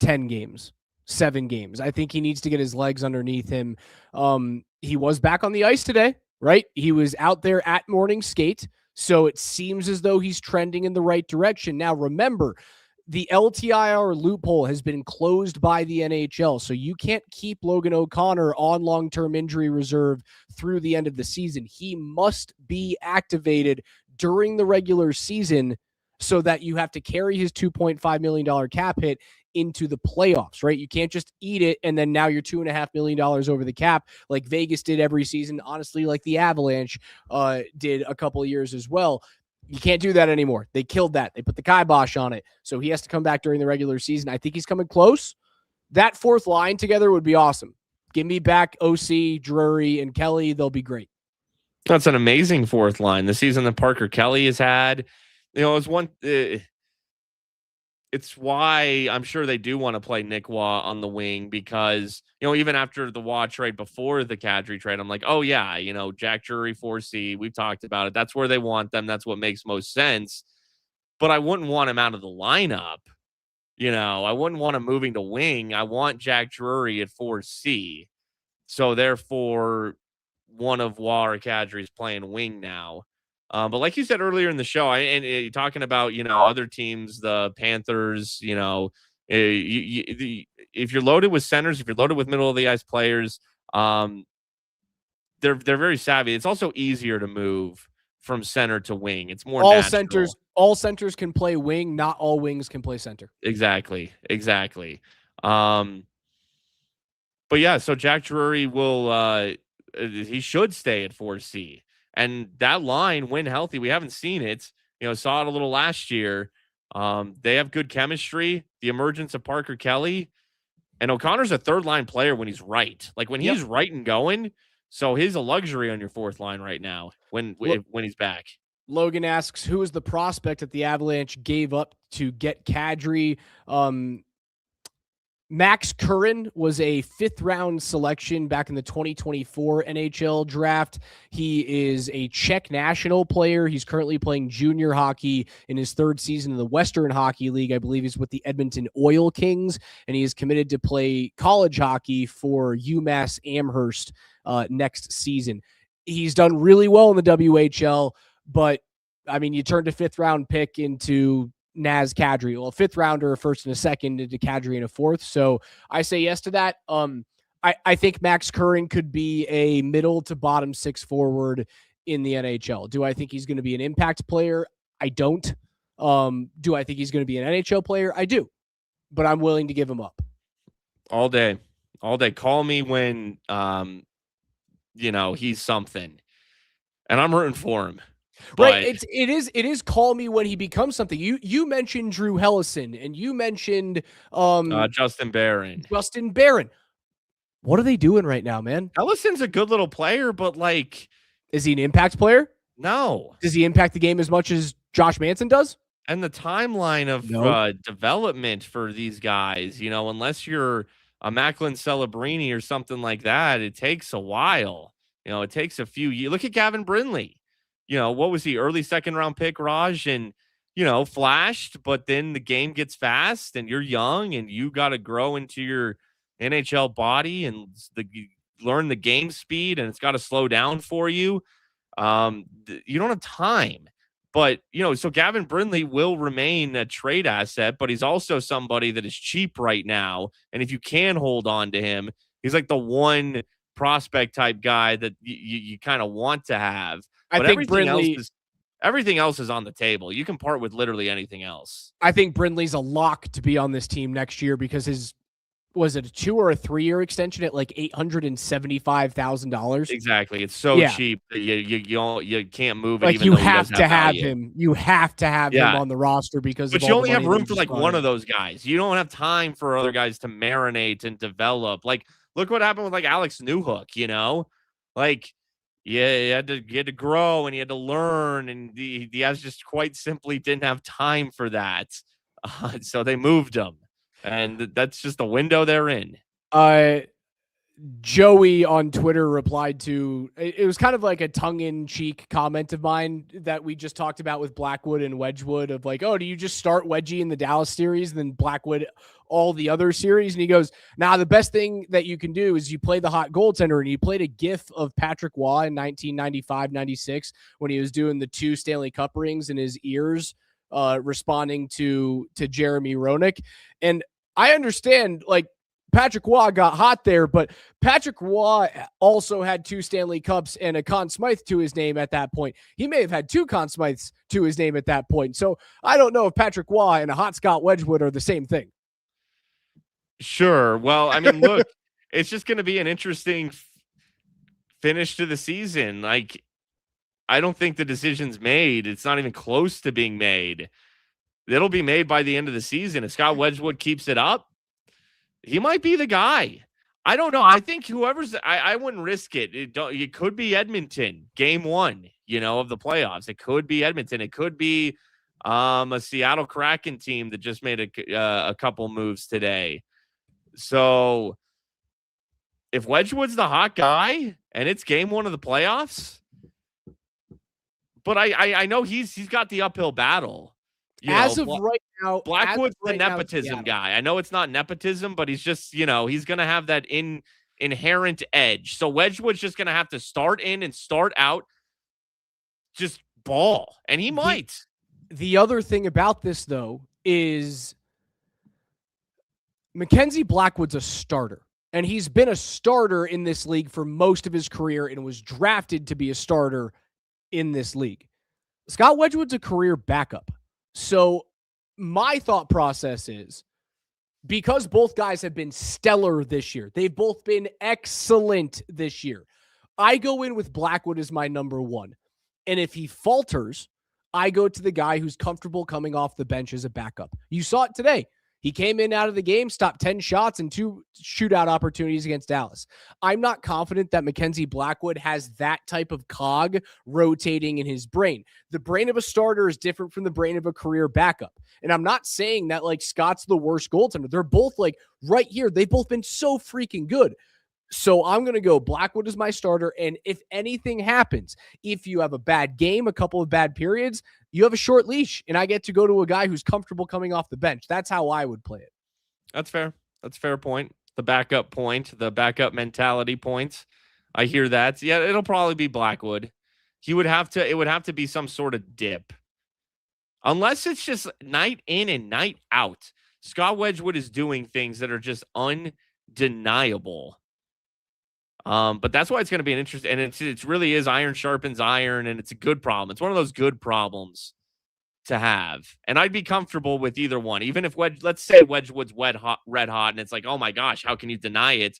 A: 10 games, 7 games. I think he needs to get his legs underneath him. He was back on the ice today, right? He was out there at morning skate. So it seems as though he's trending in the right direction. Now, remember, the LTIR loophole has been closed by the NHL, so you can't keep Logan O'Connor on long-term injury reserve through the end of the season. He must be activated during the regular season so that you have to carry his $2.5 million cap hit into the playoffs, right? You can't just eat it and then now you're $2.5 million over the cap like Vegas did every season, honestly, like the Avalanche did a couple of years as well. You can't do that anymore. They killed that. They put the kibosh on it. So he has to come back during the regular season. I think he's coming close. That fourth line together would be awesome. Give me back OC, Drury, and Kelly. They'll be great.
B: That's an amazing fourth line. The season that Parker Kelly has had, it's one. It's why I'm sure they do want to play Nick Waugh on the wing because, even after the Waugh trade before the Cadri trade, I'm like, oh, yeah, Jack Drury, 4C, we've talked about it. That's where they want them. That's what makes most sense. But I wouldn't want him out of the lineup. I wouldn't want him moving to wing. I want Jack Drury at 4C. So, therefore, one of Waugh or Cadri is playing wing now. But like you said earlier in the show, and talking about, other teams, the Panthers, if you're loaded with centers, if you're loaded with middle of the ice players, they're very savvy. It's also easier to move from center to wing. It's more natural.
A: All centers can play wing. Not all wings can play center.
B: Exactly. But yeah, so Jack Drury he should stay at 4C. And that line, when healthy, we haven't seen it. Saw it a little last year. They have good chemistry. The emergence of Parker Kelly. And O'Connor's a third-line player when he's right. Like, when he's right and going. So he's a luxury on your fourth line right now when he's back.
A: Logan asks, who is the prospect that the Avalanche gave up to get Cadri? Max Curran was a 5th-round selection back in the 2024 NHL draft. He is a Czech national player. He's currently playing junior hockey in his 3rd season in the Western Hockey League. I believe he's with the Edmonton Oil Kings, and he is committed to play college hockey for UMass Amherst next season. He's done really well in the WHL, but, you turned a 5th-round pick into Naz Kadri. Well, a 5th rounder, a 1st and a 2nd, into Kadri and a 4th. So I say yes to that. I think Max Curran could be a middle to bottom 6 forward in the NHL. Do I think he's going to be an impact player? I don't. Do I think he's going to be an NHL player? I do. But I'm willing to give him up.
B: All day. Call me when, he's something. And I'm rooting for him.
A: Right. It is call me when he becomes something. You mentioned Drew Hellison and you mentioned
B: Justin Barron.
A: What are they doing right now, man?
B: Hellison's a good little player, but
A: is he an impact player?
B: No.
A: Does he impact the game as much as Josh Manson does?
B: And the timeline of development for these guys, unless you're a Macklin Celebrini or something like that, it takes a while. It takes a few years. Look at Gavin Brindley. What was he? Early 2nd-round pick, Raj, and, flashed, but then the game gets fast and you're young and you got to grow into your NHL body and learn the game speed, and it's got to slow down for you. You don't have time. But, so Gavin Brindley will remain a trade asset, but he's also somebody that is cheap right now. And if you can hold on to him, he's like the one prospect type guy that you kind of want to have. But I think everything else is on the table. You can part with literally anything else.
A: I think Brindley's a lock to be on this team next year because his was it a 2 or a 3-year extension at like $875,000?
B: Exactly. It's so
A: Yeah.
B: cheap that you can't move it,
A: Like
B: even
A: you
B: though he
A: have
B: does
A: to
B: have
A: have
B: value.
A: him. You have to have him
B: Yeah.
A: on the roster because
B: But
A: of
B: you
A: all the
B: only have
A: money
B: room
A: they
B: for
A: just
B: like
A: brought
B: one
A: in.
B: of those guys. You don't have time for other guys to marinate and develop. Like, look what happened with like Alex Newhook, you know? Like, yeah, he had to grow and he had to learn, and the Avs just quite simply didn't have time for that. So they moved him. And that's just the window they're in.
A: Joey on Twitter replied to it was kind of like a tongue-in-cheek comment of mine that we just talked about with Blackwood and Wedgwood of like, oh, do you just start Wedgie in the Dallas series and then Blackwood all the other series? And he goes, nah, the best thing that you can do is you play the hot goaltender. And he played a gif of Patrick Waugh in 1995-96 when he was doing the 2 Stanley Cup rings in his ears, responding to Jeremy Roenick. And I understand, like, Patrick Waugh got hot there, but Patrick Waugh also had 2 Stanley Cups and a Conn Smythe to his name at that point. He may have had 2 Conn Smythes to his name at that point. So I don't know if Patrick Waugh and a hot Scott Wedgwood are the same thing.
B: Sure. Well, I mean, look, it's just going to be an interesting finish to the season. Like, I don't think the decision's made. It's not even close to being made. It'll be made by the end of the season. If Scott Wedgwood keeps it up, he might be the guy. I don't know. I think whoever's I wouldn't risk it. It could be Edmonton, game 1, of the playoffs. It could be Edmonton. It could be a Seattle Kraken team that just made a couple moves today. So if Wedgwood's the hot guy and it's game 1 of the playoffs, but I know he's got the uphill battle.
A: As of right now,
B: Blackwood's the nepotism guy. I know it's not nepotism, but he's just, he's going to have that inherent edge. So Wedgwood's just going to have to start in and start out, just ball. And he might.
A: The other thing about this, though, is Mackenzie Blackwood's a starter. And he's been a starter in this league for most of his career and was drafted to be a starter in this league. Scott Wedgwood's a career backup. So my thought process is, because both guys have been stellar this year, they've both been excellent this year, I go in with Blackwood as my number 1. And if he falters, I go to the guy who's comfortable coming off the bench as a backup. You saw it today. He came in out of the game, stopped 10 shots and 2 shootout opportunities against Dallas. I'm not confident that Mackenzie Blackwood has that type of cog rotating in his brain. The brain of a starter is different from the brain of a career backup. And I'm not saying that like Scott's the worst goaltender. They're both like right here. They've both been so freaking good. So I'm going to go Blackwood as my starter. And if anything happens, if you have a bad game, a couple of bad periods, you have a short leash, and I get to go to a guy who's comfortable coming off the bench. That's how I would play it.
B: That's fair. That's a fair point. The backup point, the backup mentality points. I hear that. Yeah, it'll probably be Blackwood. It would have to be some sort of dip. Unless it's just night in and night out. Scott Wedgwood is doing things that are just undeniable. But that's why it's going to be an interesting, and it really is iron sharpens iron, and it's a good problem. It's one of those good problems to have, and I'd be comfortable with either one. Even if let's say Wedgwood's red hot, and it's like, oh my gosh, how can you deny it?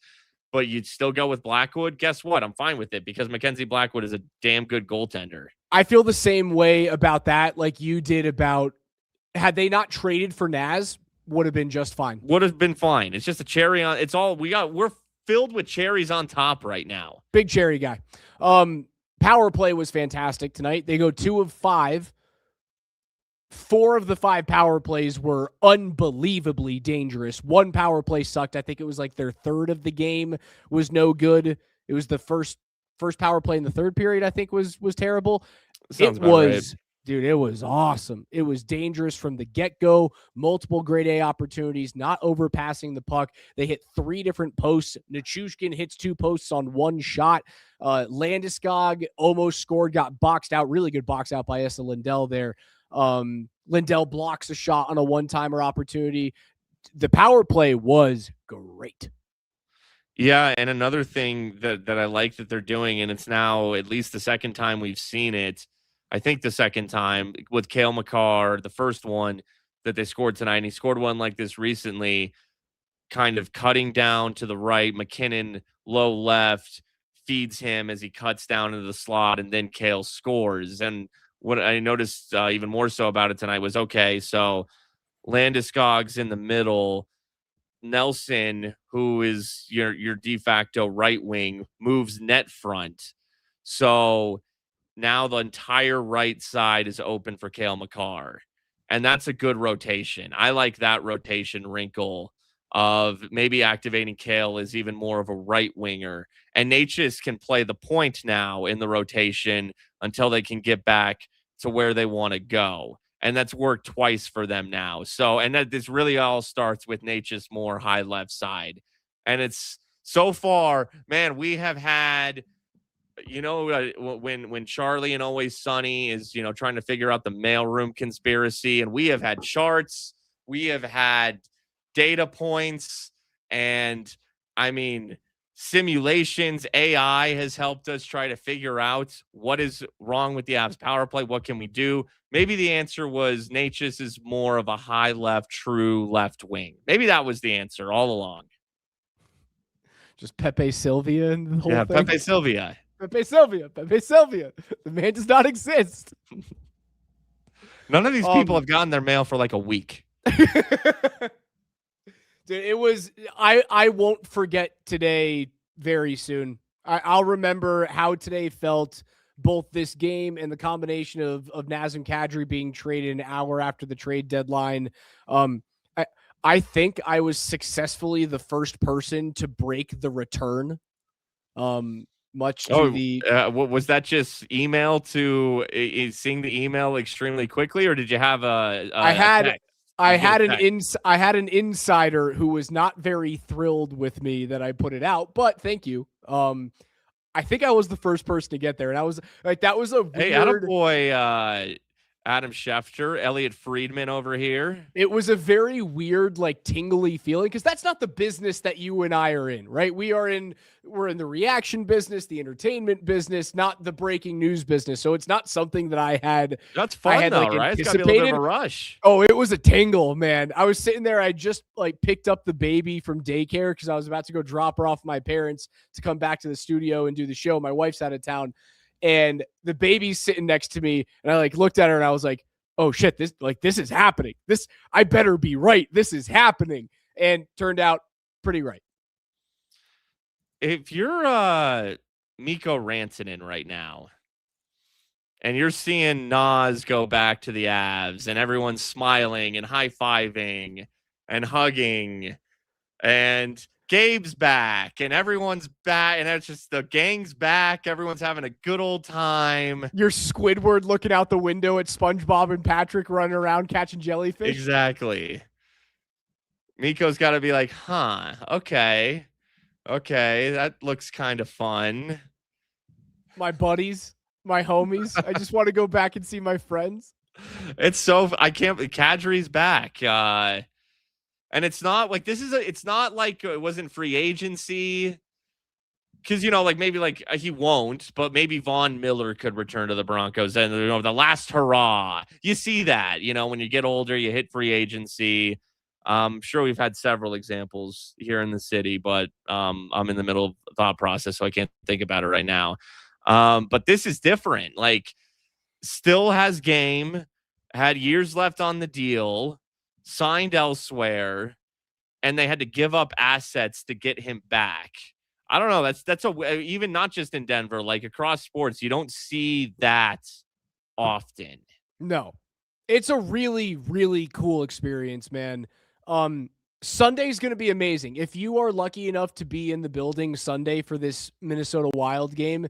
B: But you'd still go with Blackwood. Guess what? I'm fine with it because Mackenzie Blackwood is a damn good goaltender. I
A: feel the same way about that, like you did about had they not traded for Naz, would have been just fine.
B: Would have been fine. It's just a cherry on. It's all we got. We're filled with cherries on top right now.
A: Big cherry guy. Power play was fantastic tonight. They go 2 of 5. 4 of the 5 power plays were unbelievably dangerous. 1 power play sucked. I think it was like their 3rd of the game was no good. It was the first power play in the 3rd period, I think was terrible. It was right. Dude, it was awesome. It was dangerous from the get-go. Multiple grade A opportunities, not overpassing the puck. They hit 3 different posts. Nichushkin hits 2 posts on 1 shot. Landeskog almost scored, got boxed out. Really good box out by Esa Lindell there. Lindell blocks a shot on a one-timer opportunity. The power play was great.
B: Yeah, and another thing that I like that they're doing, and it's now at least the second time we've seen it, I think the second time with Cale Makar, the first one that they scored tonight, and he scored one like this recently. kind of cutting down to the right. McKinnon low left feeds him as he cuts down into the slot, and then Cale scores. And what I noticed even more so about it tonight was, okay, so Landeskog's in the middle. Nelson, who is your de facto right wing, moves net front. So now the entire right side is open for Cale Makar. And that's a good rotation. I like that rotation wrinkle of maybe activating Cale as even more of a right winger. And Natchez can play the point now in the rotation until they can get back to where they want to go. And that's worked twice for them now. So, and that this really all starts with Natchez more high left side. And it's so far, man, we have had, when Charlie and Always Sunny is, trying to figure out the mailroom conspiracy, and we have had charts, we have had data points, and I mean, simulations. AI has helped us try to figure out what is wrong with the Avs power play. What can we do? Maybe the answer was Natchez is more of a high left, true left wing. Maybe that was the answer all along.
A: Just Pepe Sylvia and the whole thing.
B: Pepe Sylvia.
A: Pepe Sylvia. Pepe Sylvia. The man does not exist.
B: None of these people have gotten their mail for like a week.
A: Dude, it was, I won't forget today very soon. I'll remember how today felt, both this game and the combination of Nazem Kadri being traded an hour after the trade deadline. I think I was successfully the first person to break the return. Much to
B: was that just email to seeing the email extremely quickly, or did you have I had an insider who was not very thrilled with me that I put it out, but thank you. I think I was the first person to get there, and I was like, that was a weird... Hey, attaboy, Adam Schefter, Elliot Friedman over here.
A: It was a very weird, like, tingly feeling, because that's not the business that you and I are in, right? We're in the reaction business, the entertainment business, not the breaking news business. So it's not something that I had.
B: That's fun, though, right? It's got to be a little bit of a rush.
A: Oh, it was a tingle, man. I was sitting there. I just picked up the baby from daycare because I was about to go drop her off my parents to come back to the studio and do the show. My wife's out of town, and the baby's sitting next to me, and I looked at her and I was like, oh shit, this is happening. I better be right. This is happening. And turned out pretty right.
B: If you're Mikko Rantanen right now, and you're seeing Nas go back to the Avs, and everyone's smiling and high-fiving and hugging, and Gabe's back, and everyone's back, and it's just the gang's back. Everyone's having a good old time.
A: You're Squidward looking out the window at SpongeBob and Patrick running around catching jellyfish.
B: Exactly. Mikko's got to be like, okay, that looks kind of fun.
A: My buddies, my homies. I just want to go back and see my friends.
B: Kadri's back. And it's not like it's not like it wasn't free agency. Because, maybe he won't, but maybe Von Miller could return to the Broncos. And, the last hurrah. You see that, when you get older, you hit free agency. I'm sure we've had several examples here in the city, but I'm in the middle of the thought process, so I can't think about it right now. But this is different. Still has game, had years left on the deal, signed elsewhere, and they had to give up assets to get him back. I don't know. That's even not just in Denver, across sports, you don't see that often.
A: No, it's a really, really cool experience, man. Sunday's going to be amazing. If you are lucky enough to be in the building Sunday for this Minnesota Wild game,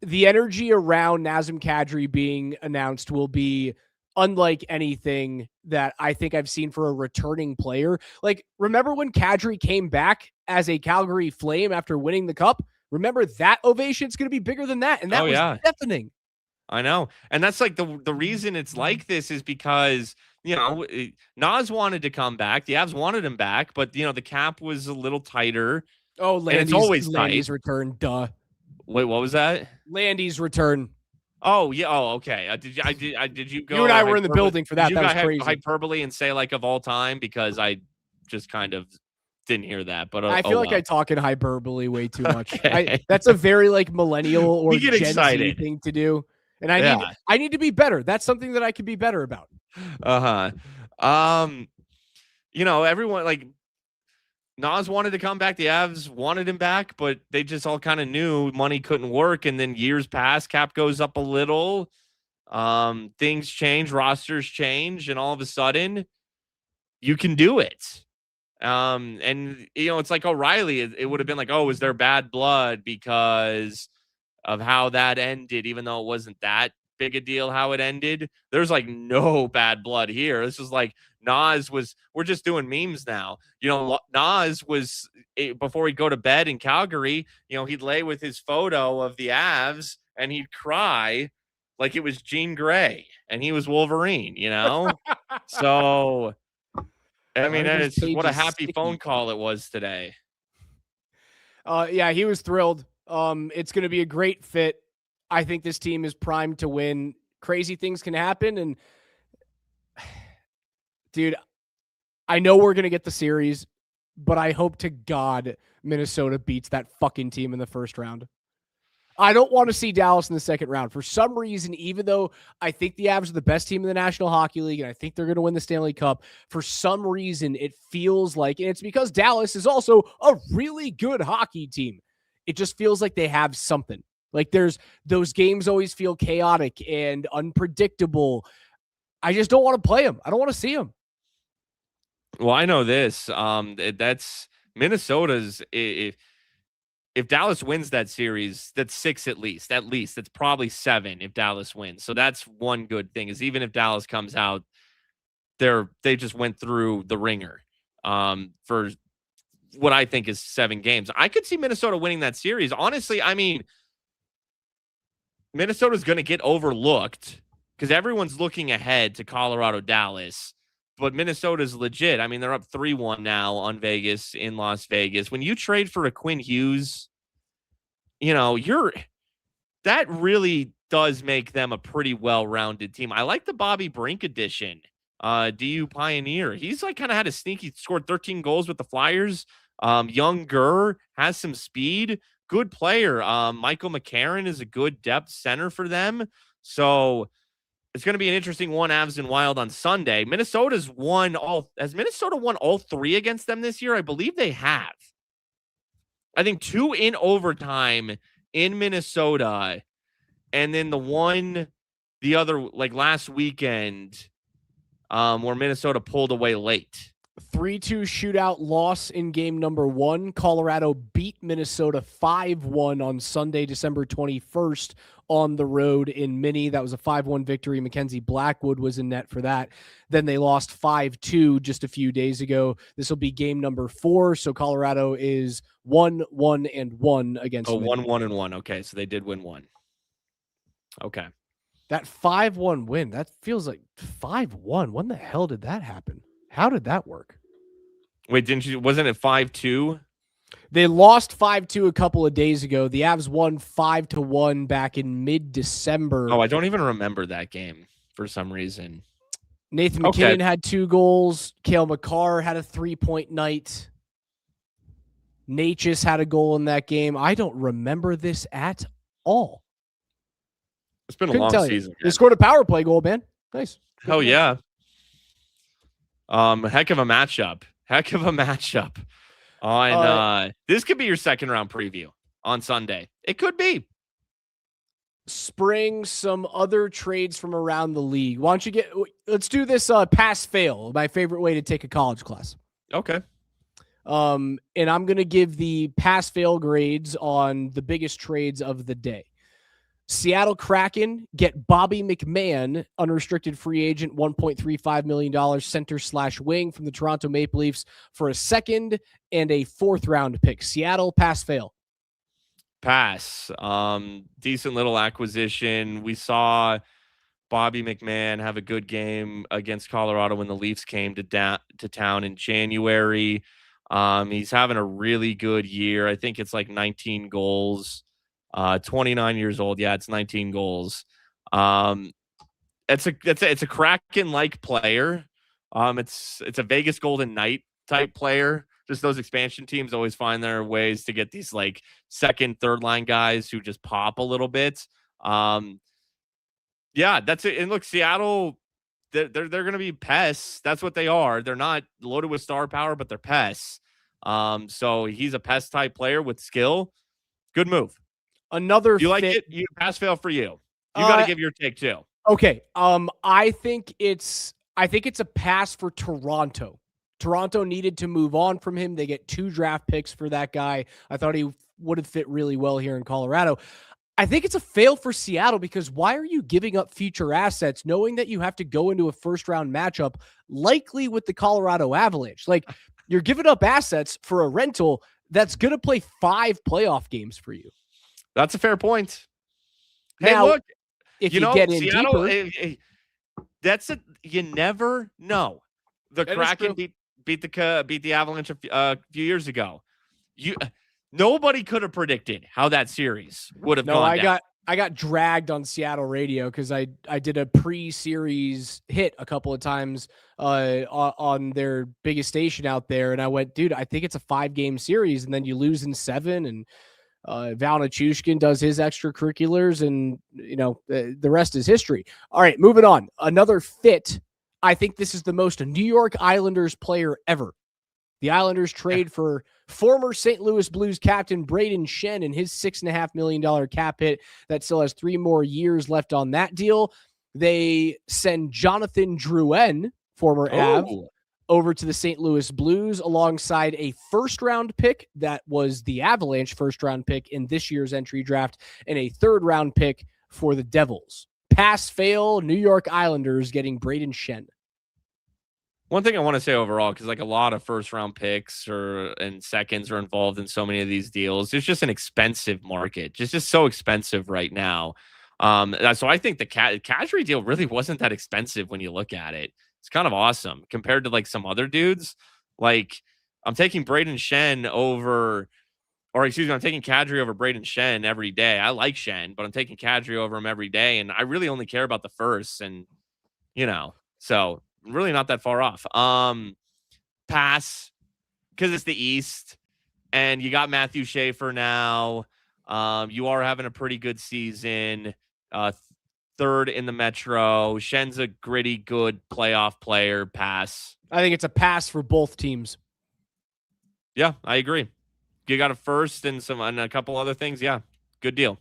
A: the energy around Nazem Kadri being announced will be unlike anything that I think I've seen for a returning player. Remember when Cadri came back as a Calgary Flame after winning the Cup? Remember that ovation's going to be bigger than that, and that was deafening.
B: I know. And that's the reason it's like this is because, Nas wanted to come back. The Avs wanted him back, but, the cap was a little tighter.
A: Oh, Landy's return. Duh.
B: Wait, what was that?
A: Landy's return.
B: Oh, yeah. Oh, okay. Did you go?
A: You and I were in the building for that. That was crazy.
B: Hyperbole and say of all time, because I just kind of didn't hear that, but
A: I feel like
B: well.
A: I talk in hyperbole way too much.
B: Okay.
A: That's a very like millennial or
B: We get
A: Gen
B: excited.
A: Z thing to do. And
B: Yeah.
A: I need to be better. That's something that I could be better about.
B: Everyone like Nas wanted to come back. The Avs wanted him back, but they just all kind of knew money couldn't work. And then years pass, cap goes up a little. Things change, rosters change, and all of a sudden you can do it. And it's like O'Reilly. It would have been like, oh, is there bad blood because of how that ended, even though it wasn't that big a deal how it ended. There's like no bad blood here. This is like we're just doing memes now. Nas was, before he'd go to bed in Calgary, he'd lay with his photo of the Avs and he'd cry like it was Jean Grey and he was Wolverine, So, I mean, it's what a happy phone call it was today.
A: Yeah, he was thrilled. It's going to be a great fit. I think this team is primed to win. Crazy things can happen. And dude, I know we're going to get the series, but I hope to God Minnesota beats that fucking team in the first round. I don't want to see Dallas in the second round. For some reason, even though I think the Avs are the best team in the National Hockey League and I think they're going to win the Stanley Cup, for some reason it feels like, and it's because Dallas is also a really good hockey team. It just feels like they have something. Like those games always feel chaotic and unpredictable. I just don't want to play them. I don't want to see them.
B: Well, I know this. That's Minnesota's. If Dallas wins that series, that's 6 at least. At least it's probably 7 if Dallas wins. So that's one good thing. Is even if Dallas comes out, they just went through the ringer for what I think is 7 games. I could see Minnesota winning that series. Honestly, I mean, Minnesota's going to get overlooked because everyone's looking ahead to Colorado, Dallas. But Minnesota's legit. I mean, they're up 3-1 now on Vegas in Las Vegas. When you trade for a Quinn Hughes, that really does make them a pretty well-rounded team. I like the Bobby Brink addition. DU Pioneer. He's like kind of had a sneaky, scored 13 goals with the Flyers. Young Gurr has some speed. Good player. Michael McCarron is a good depth center for them. So it's going to be an interesting one, Avs and Wild on Sunday. Has Minnesota won all 3 against them this year? I believe they have. I think 2 in overtime in Minnesota. And then the other, like last weekend, where Minnesota pulled away late.
A: 3-2 shootout loss in game number 1. Colorado beat Minnesota 5-1 on Sunday, December 21st on the road in Minnie. That was a 5-1 victory. Mackenzie Blackwood was in net for that. Then they lost 5-2 just a few days ago. This will be game number 4. So Colorado is 1-1-1 against Minnie.
B: 1-1-1. Okay, so they did win 1. Okay.
A: That 5-1 win, that feels like 5-1. When the hell did that happen? How did that work?
B: Wait, wasn't it 5-2?
A: They lost 5-2 a couple of days ago. The Avs won 5-1 back in mid-December.
B: Oh, I don't even remember that game for some reason.
A: Nathan McKinnon had 2 goals. Cale Makar had a 3-point night. Natchez had a goal in that game. I don't remember this at all.
B: It's been a long season.
A: They scored a power play goal, man. Nice.
B: Hell yeah. Heck of a matchup. This could be your second round preview on Sunday. It could be.
A: Spring some other trades from around the league. Why don't you let's do this pass fail, my favorite way to take a college class.
B: Okay.
A: And I'm going to give the pass fail grades on the biggest trades of the day. Seattle Kraken get Bobby McMahon, unrestricted free agent, $1.35 million center/wing from the Toronto Maple Leafs for a 2nd and a 4th round pick. Seattle, pass fail.
B: Pass. Decent little acquisition. We saw Bobby McMahon have a good game against Colorado when the Leafs came to town in January. He's having a really good year. I think it's like 19 goals. 29 years old. Yeah, it's 19 goals. It's a Kraken-like player. It's a Vegas Golden Knight type player. just those expansion teams always find their ways to get these like second, third line guys who just pop a little bit. Yeah, that's it. And look, Seattle, they're going to be pests. That's what they are. They're not loaded with star power, but they're pests. So he's a pest type player with skill. Good move.
A: Another
B: you
A: fit,
B: like it? You pass fail for you. You got to give your take too.
A: Okay. I think it's a pass for Toronto. Toronto needed to move on from him. They get 2 draft picks for that guy. I thought he would have fit really well here in Colorado. I think it's a fail for Seattle because why are you giving up future assets knowing that you have to go into a first-round matchup likely with the Colorado Avalanche? Like, you're giving up assets for a rental that's going to play 5 playoff games for you.
B: That's a fair point. Hey,
A: now,
B: look,
A: if you get in
B: Seattle,
A: deeper,
B: you never know. The Kraken beat the Avalanche a few years ago. Nobody could have predicted how that series would have gone down.
A: I got dragged on Seattle radio because I did a pre-series hit a couple of times on their biggest station out there, and I went, dude, I think it's a 5-game series, and then you lose in 7, and Val Nichushkin does his extracurriculars, and the rest is history. All right, moving on. Another fit. I think this is the most New York Islanders player ever. The Islanders trade for former St. Louis Blues captain Brayden Schenn and his $6.5 million cap hit that still has 3 more years left on that deal. They send Jonathan Drouin, former Av, over to the St. Louis Blues alongside a first-round pick that was the Avalanche first-round pick in this year's entry draft and a third-round pick for the Devils. Pass-fail, New York Islanders getting Brayden Schenn.
B: One thing I want to say overall, because like a lot of first-round picks and seconds are involved in so many of these deals, it's just an expensive market. It's just so expensive right now. So I think the Cadri deal really wasn't that expensive when you look at it. It's kind of awesome compared to like some other dudes. Like I'm taking Brayden Schenn I'm taking Cadri over Brayden Schenn every day. I like Schenn, but I'm taking Cadri over him every day. And I really only care about the first. And, so really not that far off. Pass because it's the East and you got Matthew Schaefer now. You are having a pretty good season. Third in the Metro. Schenn's a gritty, good playoff player. Pass.
A: I think it's a pass for both teams.
B: Yeah, I agree. You got a first and a couple other things. Yeah, good deal.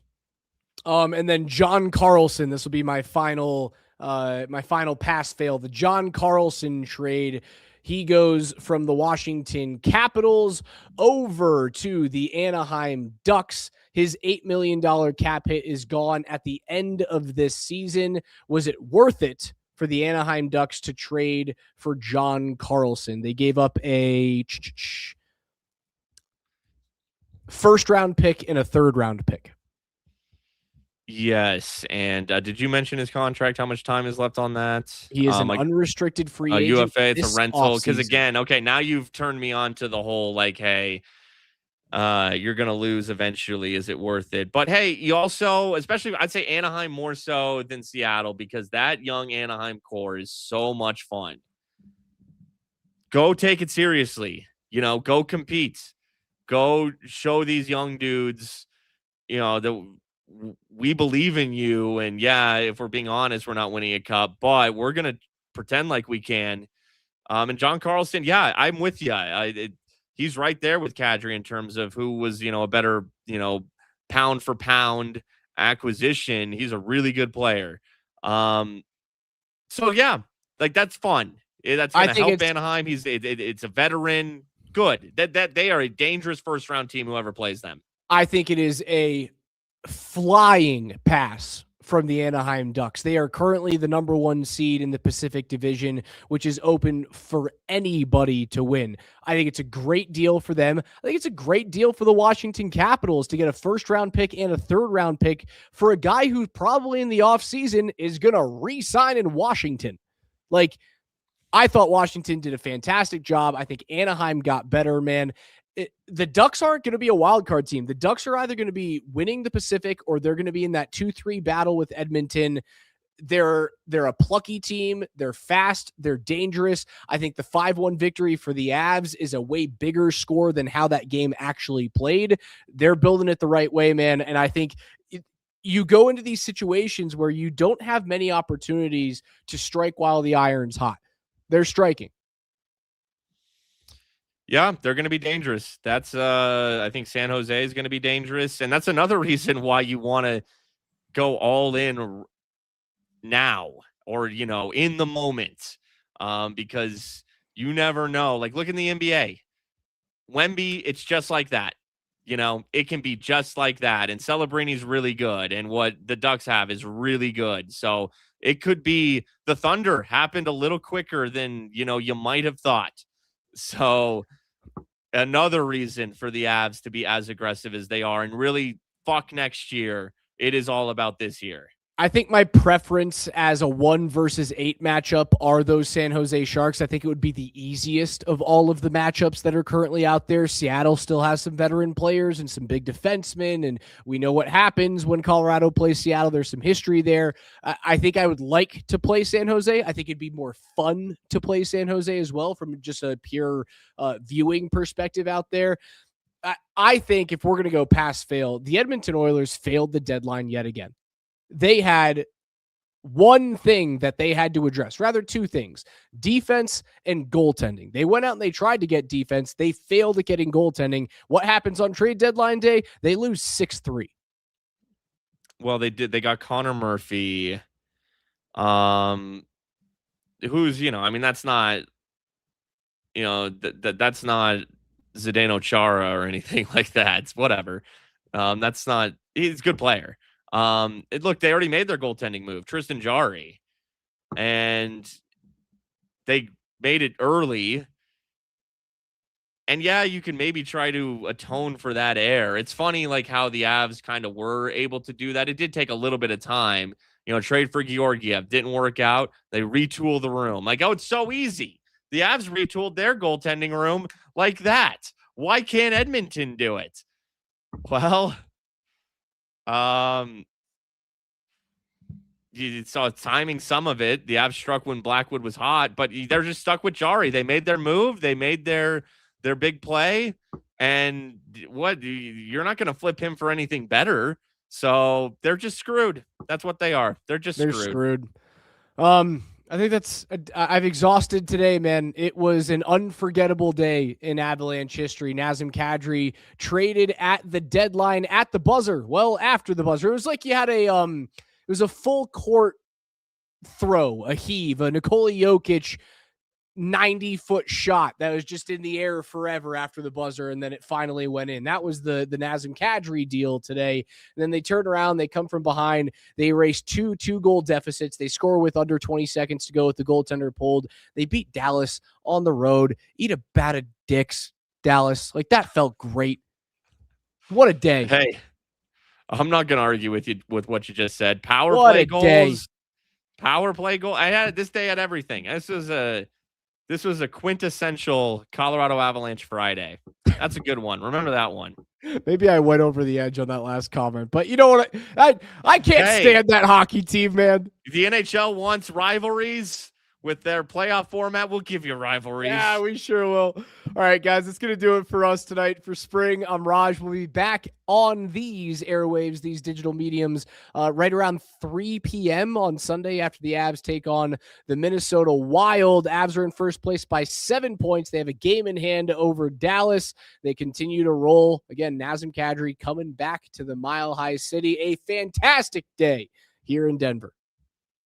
A: And then John Carlson. This will be my final pass fail. The John Carlson trade. He goes from the Washington Capitals over to the Anaheim Ducks. His $8 million cap hit is gone at the end of this season. Was it worth it for the Anaheim Ducks to trade for John Carlson? They gave up a first-round pick and a third-round pick.
B: Yes, and did you mention his contract? How much time is left on that?
A: He is an unrestricted free agent.
B: UFA, it's a rental. Because again, okay, now you've turned me on to the whole like, hey, you're gonna lose eventually. Is it worth it? But hey, you also, especially I'd say Anaheim more so than Seattle because that young Anaheim core is so much fun. Go take it seriously. Go compete. Go show these young dudes, that we believe in you. And yeah, if we're being honest, we're not winning a cup, but we're going to pretend like we can. And John Carlson, yeah, I'm with you. He's right there with Cadri in terms of who was, a better, pound for pound acquisition. He's a really good player. So yeah, like that's fun. That's going to help Anaheim. It's a veteran. Good. That they are a dangerous first round team, whoever plays them.
A: I think it is a flying pass from the Anaheim Ducks. They are currently the number 1 seed in the Pacific Division, which is open for anybody to win. I think it's a great deal for them. I think it's a great deal for the Washington Capitals to get a first-round pick and a third-round pick for a guy who probably in the offseason is going to re-sign in Washington. Like, I thought Washington did a fantastic job. I think Anaheim got better, man. The Ducks aren't going to be a wild card team. The Ducks are either going to be winning the Pacific or they're going to be in that 2-3 battle with Edmonton. they're a plucky team. They're fast. They're dangerous. I think the 5-1 victory for the Avs is a way bigger score than how that game actually played. They're building it the right way, man. And I think you go into these situations where you don't have many opportunities to strike while the iron's hot. They're striking.
B: Yeah, they're going to be dangerous. That's I think San Jose is going to be dangerous, and that's another reason why you want to go all in now, or in the moment, because you never know. Like, look in the NBA, Wemby, it's just like that. It can be just like that, and Celebrini's really good, and what the Ducks have is really good. So it could be the Thunder happened a little quicker than you might have thought. So another reason for the Avs to be as aggressive as they are and really fuck next year. It is all about this year.
A: I think my preference as a 1 versus 8 matchup are those San Jose Sharks. I think it would be the easiest of all of the matchups that are currently out there. Seattle still has some veteran players and some big defensemen, and we know what happens when Colorado plays Seattle. There's some history there. I think I would like to play San Jose. I think it'd be more fun to play San Jose as well from just a pure viewing perspective out there. I think if we're going to go pass-fail, the Edmonton Oilers failed the deadline yet again. They had one thing that they had to address, rather two things, defense and goaltending. They went out and they tried to get defense. They failed at getting goaltending. What happens on trade deadline day? They lose 6-3.
B: Well, they did. They got Connor Murphy, who's, that's not, that's not Zdeno Chara or anything like that. It's whatever. That's not, he's a good player. Look, they already made their goaltending move, Tristan Jarry, and they made it early. And yeah, you can maybe try to atone for that error. It's funny, like how the Avs kind of were able to do that. It did take a little bit of time. Trade for Georgiev didn't work out. They retool the room. Like, oh, it's so easy. The Avs retooled their goaltending room like that. Why can't Edmonton do it? Well, you saw timing some of it. The Avs struck when Blackwood was hot, but they're just stuck with Jarry. They made their move. They made their big play. And what? You're not going to flip him for anything better. So they're just screwed. That's what they are. They're screwed.
A: I think I've exhausted today, man. It was an unforgettable day in Avalanche history. Nazem Kadri traded at the deadline at the buzzer. Well, after the buzzer, it was like you had it was a full court throw, a heave, a Nikola Jokic 90-foot shot that was just in the air forever after the buzzer, and then it finally went in. That was the Nazem Kadri deal today. And then they turn around, they come from behind, they erase two goal deficits, they score with under 20 seconds to go with the goaltender pulled. They beat Dallas on the road. Eat a bat of dicks, Dallas. Like, that felt great. What a day.
B: Hey, I'm not going to argue with you with what you just said. Power play goals. This day had everything. This was a quintessential Colorado Avalanche Friday. That's a good one. Remember that one.
A: Maybe I went over the edge on that last comment, but you know what? I can't stand that hockey team, man.
B: The NHL wants rivalries with their playoff format. We'll give you rivalries.
A: Yeah, we sure will. All right, guys, that's going to do it for us tonight. For Spring, I'm Raj. We'll be back on these airwaves, these digital mediums, right around 3 p.m. on Sunday after the Avs take on the Minnesota Wild. Avs are in first place by 7 points. They have a game in hand over Dallas. They continue to roll. Again, Nazem Kadri coming back to the Mile High City. A fantastic day here in Denver.